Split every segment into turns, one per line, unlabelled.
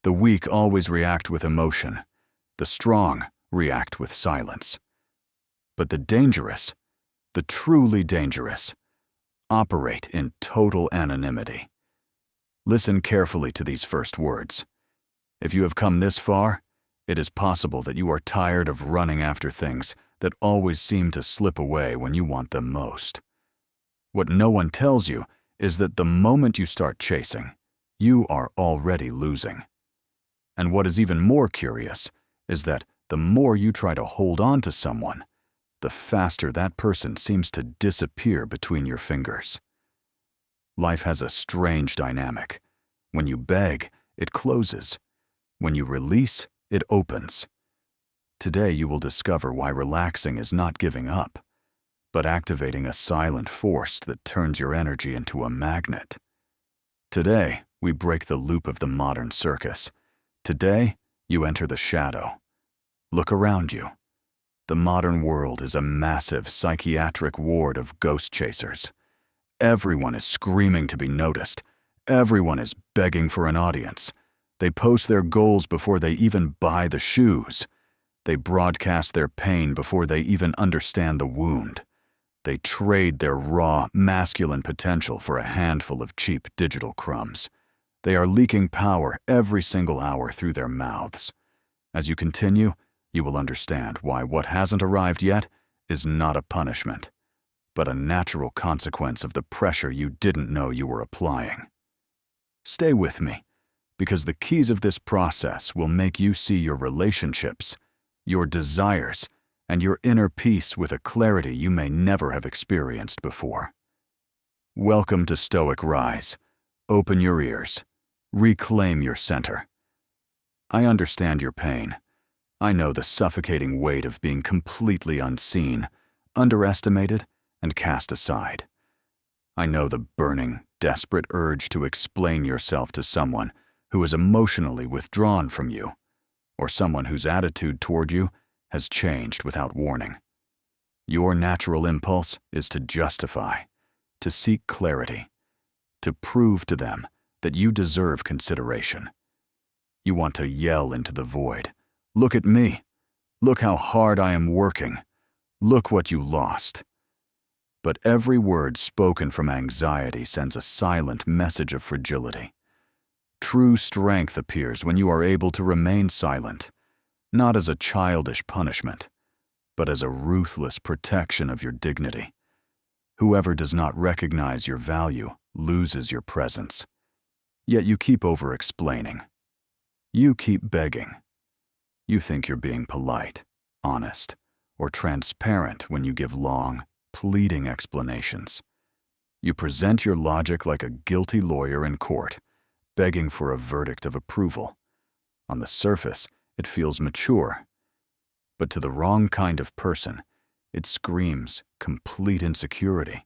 The weak always react with emotion. The strong react with silence. But the dangerous, the truly dangerous, operate in total anonymity. Listen carefully to these first words. If you have come this far, it is possible that you are tired of running after things that always seem to slip away when you want them most. What no one tells you is that the moment you start chasing, you are already losing. And what is even more curious is that the more you try to hold on to someone, the faster that person seems to disappear between your fingers. Life has a strange dynamic. When you beg, it closes. When you release, it opens. Today you will discover why relaxing is not giving up, but activating a silent force that turns your energy into a magnet. Today, we break the loop of the modern circus. Today, you enter the shadow. Look around you. The modern world is a massive psychiatric ward of ghost chasers. Everyone is screaming to be noticed. Everyone is begging for an audience. They post their goals before they even buy the shoes. They broadcast their pain before they even understand the wound. They trade their raw, masculine potential for a handful of cheap digital crumbs. They are leaking power every single hour through their mouths. As you continue, you will understand why what hasn't arrived yet is not a punishment, but a natural consequence of the pressure you didn't know you were applying. Stay with me, because the keys of this process will make you see your relationships, your desires, and your inner peace with a clarity you may never have experienced before. Welcome to Stoic Rise. Open your ears. Reclaim your center. I understand your pain. I know the suffocating weight of being completely unseen, underestimated, and cast aside. I know the burning, desperate urge to explain yourself to someone who is emotionally withdrawn from you, or someone whose attitude toward you has changed without warning. Your natural impulse is to justify, to seek clarity, to prove to them that you deserve consideration. You want to yell into the void, "Look at me. Look how hard I am working. Look what you lost." But every word spoken from anxiety sends a silent message of fragility. True strength appears when you are able to remain silent, not as a childish punishment, but as a ruthless protection of your dignity. Whoever does not recognize your value loses your presence. Yet you keep over-explaining. You keep begging. You think you're being polite, honest, or transparent when you give long, pleading explanations. You present your logic like a guilty lawyer in court, begging for a verdict of approval. On the surface, it feels mature, but to the wrong kind of person, it screams complete insecurity.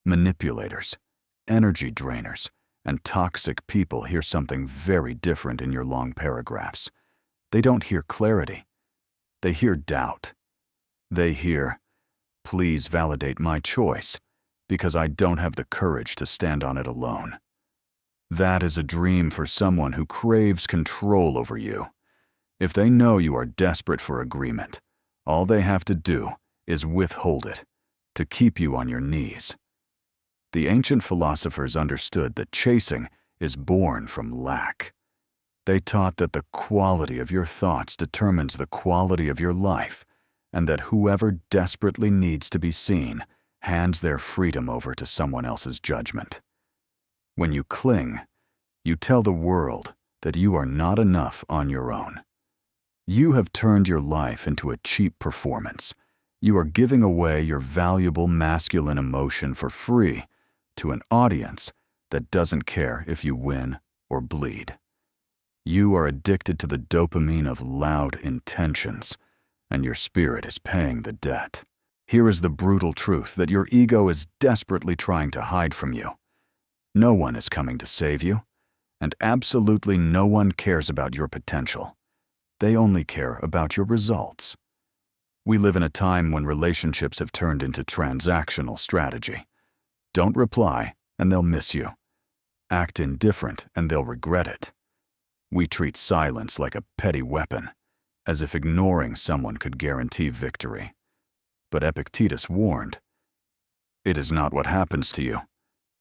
Manipulators, energy drainers, and toxic people hear something very different in your long paragraphs. They don't hear clarity. They hear doubt. They hear, "Please validate my choice, because I don't have the courage to stand on it alone." That is a dream for someone who craves control over you. If they know you are desperate for agreement, all they have to do is withhold it, to keep you on your knees. The ancient philosophers understood that chasing is born from lack. They taught that the quality of your thoughts determines the quality of your life, and that whoever desperately needs to be seen hands their freedom over to someone else's judgment. When you cling, you tell the world that you are not enough on your own. You have turned your life into a cheap performance. You are giving away your valuable masculine emotion for free to an audience that doesn't care if you win or bleed. You are addicted to the dopamine of loud intentions, and your spirit is paying the debt. Here is the brutal truth that your ego is desperately trying to hide from you. No one is coming to save you, and absolutely no one cares about your potential. They only care about your results. We live in a time when relationships have turned into transactional strategy. Don't reply, and they'll miss you. Act indifferent, and they'll regret it. We treat silence like a petty weapon, as if ignoring someone could guarantee victory. But Epictetus warned, it is not what happens to you,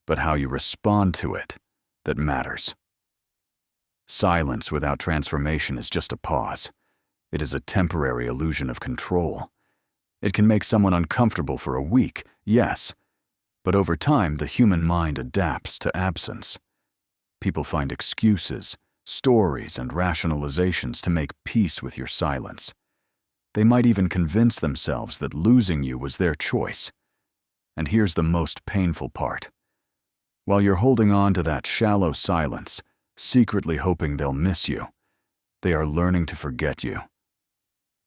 but how you respond to it that matters. Silence without transformation is just a pause. It is a temporary illusion of control. It can make someone uncomfortable for a week, yes, but over time the human mind adapts to absence. People find excuses, stories, and rationalizations to make peace with your silence. They might even convince themselves that losing you was their choice. And here's the most painful part. While you're holding on to that shallow silence, secretly hoping they'll miss you, they are learning to forget you.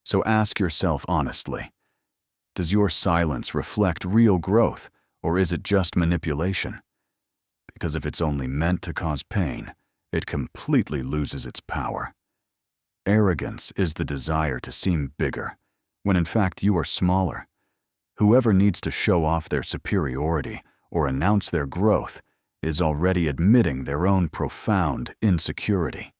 So ask yourself honestly, does your silence reflect real growth, or is it just manipulation? Because if it's only meant to cause pain, it completely loses its power. Arrogance is the desire to seem bigger, when in fact you are smaller. Whoever needs to show off their superiority or announce their growth is already admitting their own profound insecurity.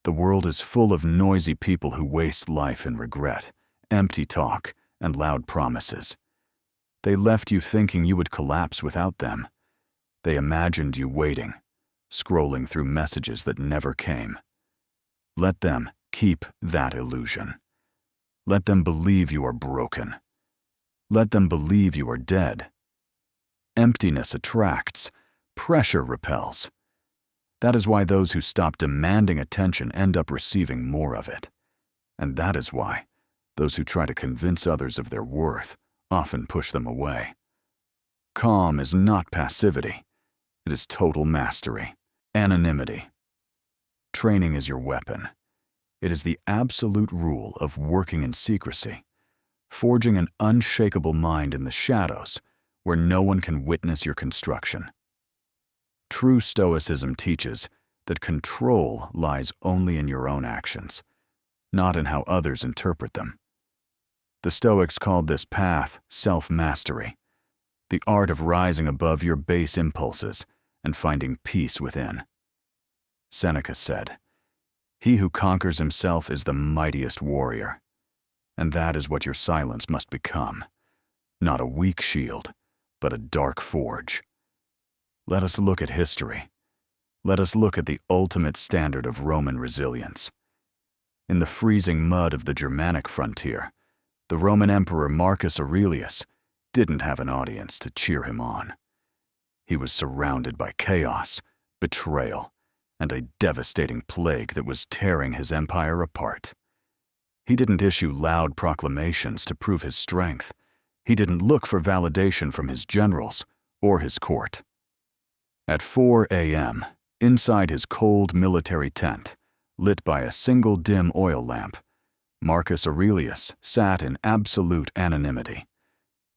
The world is full of noisy people who waste life in regret, empty talk, and loud promises. They left you thinking you would collapse without them. They imagined you waiting, scrolling through messages that never came. Let them keep that illusion. Let them believe you are broken. Let them believe you are dead. Emptiness attracts, pressure repels. That is why those who stop demanding attention end up receiving more of it. And that is why those who try to convince others of their worth often push them away. Calm is not passivity. It is total mastery. Anonymity. Training is your weapon. It is the absolute rule of working in secrecy, forging an unshakable mind in the shadows where no one can witness your construction. True Stoicism teaches that control lies only in your own actions, not in how others interpret them. The Stoics called this path self-mastery, the art of rising above your base impulses and finding peace within. Seneca said, "He who conquers himself is the mightiest warrior." And that is what your silence must become. Not a weak shield, but a dark forge. Let us look at history. Let us look at the ultimate standard of Roman resilience. In the freezing mud of the Germanic frontier, the Roman Emperor Marcus Aurelius didn't have an audience to cheer him on. He was surrounded by chaos, betrayal, and a devastating plague that was tearing his empire apart. He didn't issue loud proclamations to prove his strength. He didn't look for validation from his generals or his court. At 4 a.m., inside his cold military tent, lit by a single dim oil lamp, Marcus Aurelius sat in absolute anonymity.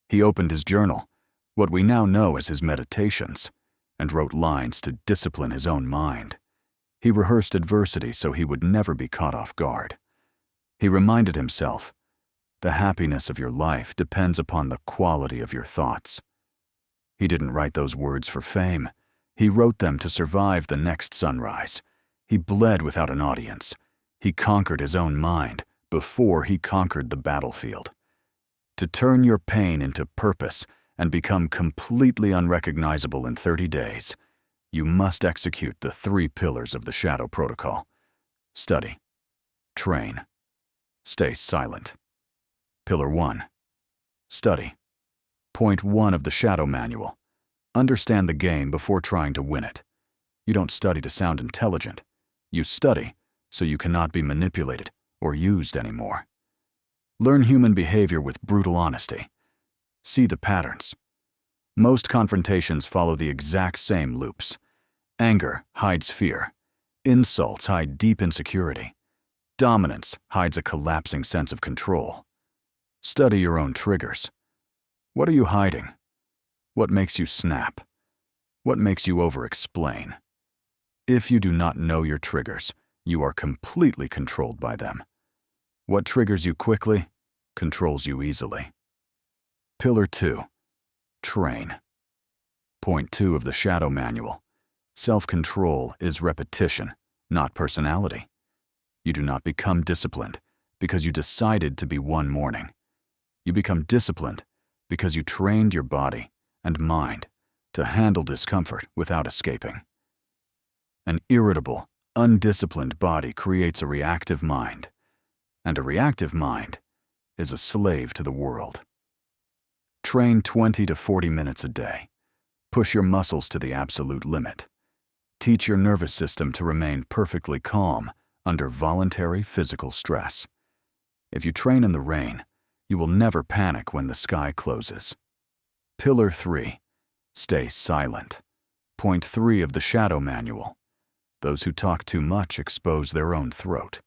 He opened his journal, what we now know as his meditations, and wrote lines to discipline his own mind. He rehearsed adversity so he would never be caught off guard. He reminded himself, the happiness of your life depends upon the quality of your thoughts. He didn't write those words for fame. He wrote them to survive the next sunrise. He bled without an audience. He conquered his own mind before he conquered the battlefield. To turn your pain into purpose and become completely unrecognizable in 30 days, you must execute the 3 pillars of the Shadow Protocol. Study. Train. Stay silent. Pillar 1. Study. Point 1 of the Shadow Manual. Understand the game before trying to win it. You don't study to sound intelligent. You study so you cannot be manipulated or used anymore. Learn human behavior with brutal honesty. See the patterns. Most confrontations follow the exact same loops. Anger hides fear. Insults hide deep insecurity. Dominance hides a collapsing sense of control. Study your own triggers. What are you hiding? What makes you snap? What makes you over-explain? If you do not know your triggers, you are completely controlled by them. What triggers you quickly, controls you easily. Pillar 2. Train. Point 2 of the Shadow Manual. Self-control is repetition, not personality. You do not become disciplined because you decided to be one morning. You become disciplined because you trained your body and mind to handle discomfort without escaping. An irritable, undisciplined body creates a reactive mind, and a reactive mind is a slave to the world. Train 20 to 40 minutes a day. Push your muscles to the absolute limit. Teach your nervous system to remain perfectly calm under voluntary physical stress. If you train in the rain, you will never panic when the sky closes. Pillar 3. Stay silent. Point 3 of the Shadow Manual. Those who talk too much expose their own throat.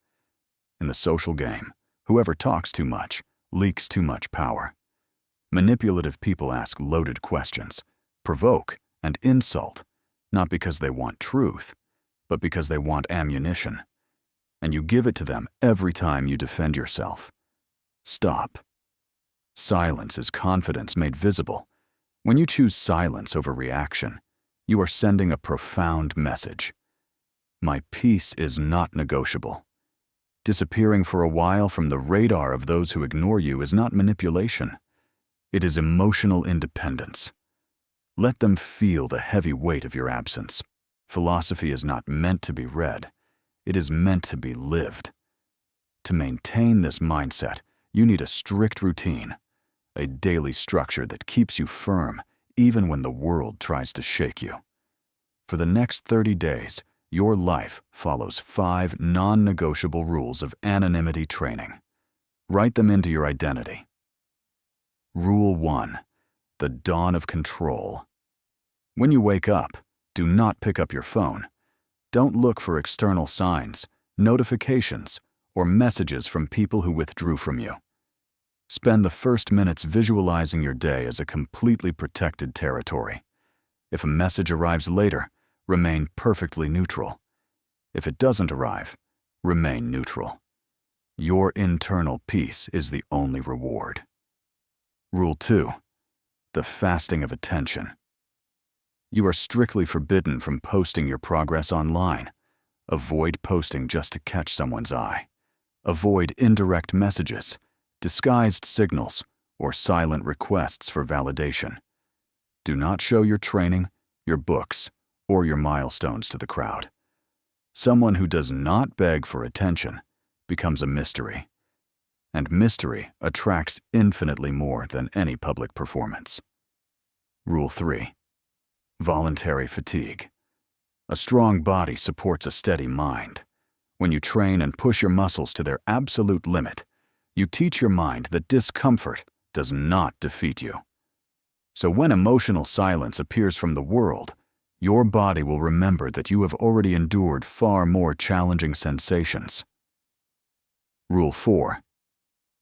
In the social game, whoever talks too much leaks too much power. Manipulative people ask loaded questions, provoke and insult, not because they want truth, but because they want ammunition. And you give it to them every time you defend yourself. Stop. Silence is confidence made visible. When you choose silence over reaction, you are sending a profound message. My peace is not negotiable. Disappearing for a while from the radar of those who ignore you is not manipulation. It is emotional independence. Let them feel the heavy weight of your absence. Philosophy is not meant to be read. It is meant to be lived. To maintain this mindset, you need a strict routine, a daily structure that keeps you firm even when the world tries to shake you. For the next 30 days, your life follows 5 non-negotiable rules of anonymity training. Write them into your identity. Rule 1. The dawn of control. When you wake up, do not pick up your phone. Don't look for external signs, notifications, or messages from people who withdrew from you. Spend the first minutes visualizing your day as a completely protected territory. If a message arrives later, remain perfectly neutral. If it doesn't arrive, remain neutral. Your internal peace is the only reward. Rule 2. The fasting of attention. You are strictly forbidden from posting your progress online. Avoid posting just to catch someone's eye. Avoid indirect messages, disguised signals, or silent requests for validation. Do not show your training, your books, or your milestones to the crowd. Someone who does not beg for attention becomes a mystery, and mystery attracts infinitely more than any public performance. Rule 3. Voluntary fatigue. A strong body supports a steady mind. When you train and push your muscles to their absolute limit, you teach your mind that discomfort does not defeat you. So when emotional silence appears from the world, your body will remember that you have already endured far more challenging sensations. Rule 4.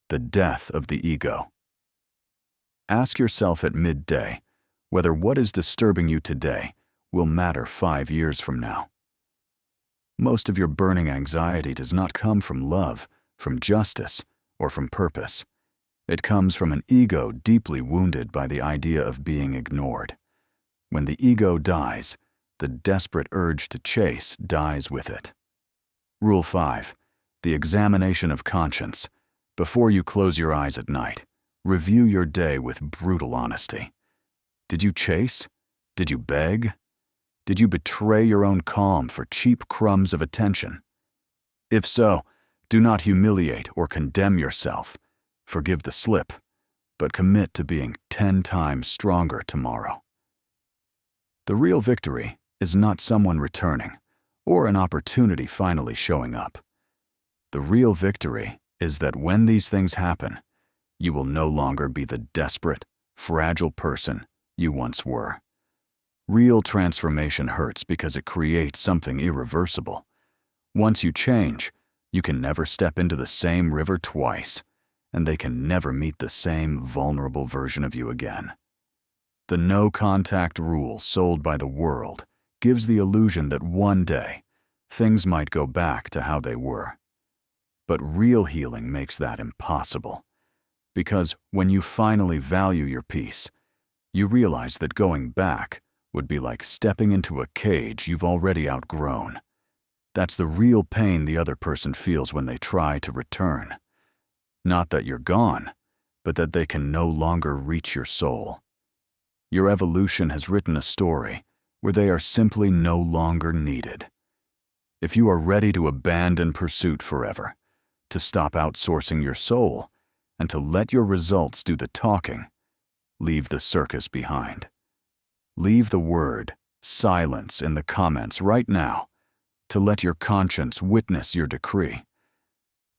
The death of the ego. Ask yourself at midday whether what is disturbing you today will matter 5 years from now. Most of your burning anxiety does not come from love, from justice, or from purpose. It comes from an ego deeply wounded by the idea of being ignored. When the ego dies, the desperate urge to chase dies with it. Rule 5. The examination of conscience. Before you close your eyes at night, review your day with brutal honesty. Did you chase? Did you beg? Did you betray your own calm for cheap crumbs of attention? If so, do not humiliate or condemn yourself. Forgive the slip, but commit to being 10 times stronger tomorrow. The real victory is not someone returning or an opportunity finally showing up. The real victory is that when these things happen, you will no longer be the desperate, fragile person you once were. Real transformation hurts because it creates something irreversible. Once you change, you can never step into the same river twice, and they can never meet the same vulnerable version of you again. The no-contact rule sold by the world gives the illusion that one day, things might go back to how they were. But real healing makes that impossible, because when you finally value your peace, you realize that going back would be like stepping into a cage you've already outgrown. That's the real pain the other person feels when they try to return. Not that you're gone, but that they can no longer reach your soul. Your evolution has written a story where they are simply no longer needed. If you are ready to abandon pursuit forever, to stop outsourcing your soul, and to let your results do the talking, leave the circus behind. Leave the word silence in the comments right now to let your conscience witness your decree.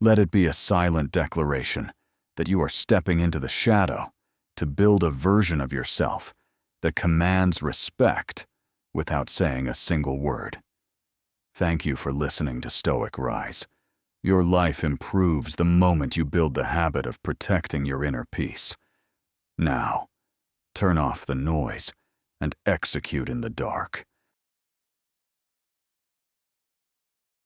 Let it be a silent declaration that you are stepping into the shadow to build a version of yourself that commands respect without saying a single word. Thank you for listening to Stoic Rise. Your life improves the moment you build the habit of protecting your inner peace. Now, turn off the noise and execute in the dark.